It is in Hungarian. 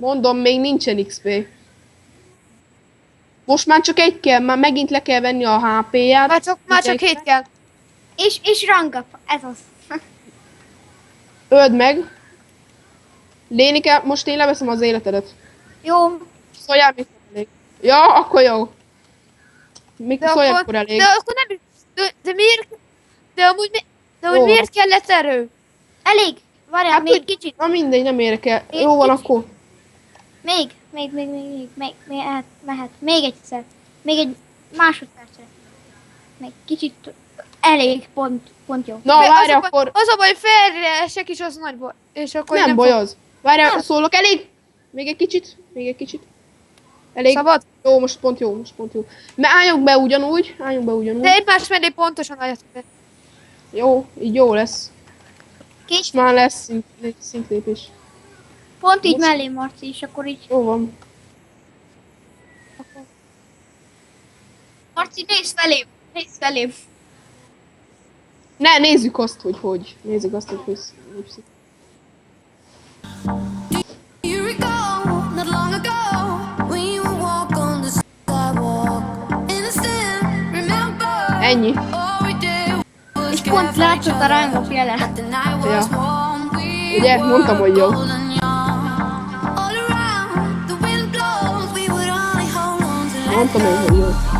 Mondom, még nincsen XP. Most már csak egy kell, már megint le kell venni a HP-ját. Már csak 7 kell. És rangap, ez az. Öld meg. Lénike, most én leveszem az életedet. Jó. Szóljál, mikor elég. Ja, akkor jó. Mikor szóljál, akkor elég. De akkor nem... De miért... De amúgy miért kellett erő? Elég. Várjál, Hát, még hogy- kicsit. Na mindegy, nem érek el. Még Jó van, kicsit. akkor. Még mehet. Még egyszer. Még egy másodpercre. Még kicsit. Elég, pont jó. Na, várj, akkor... Az a baj, felre esek is az nagy baj. És akkor Nem baj az. Várjál, Nem. szólok, elég? Még egy kicsit. Elég? Szabad? Jó, most pont jó. Mert álljunk be ugyanúgy. De egymás mellé pontosan álljat be. Jó, így jó lesz. Kicsit. Már lesz szintlépés. Pont így Most- mellé, Marci, és akkor így. Jó van. Marci, nézd felém. Ne, nézzük azt, hogy. Nézzük azt, hogy lépszik. You recall not long ago when you would walk on the sidewalk. Innocent, remember Ennyi. all we did was És pont látszott a rangap jele. the night was Ja. warm. We Ugye, mondtam, hogy jó. were old and young. All around the wind blows, we would only hold on to let Mondtam én, hogy jó.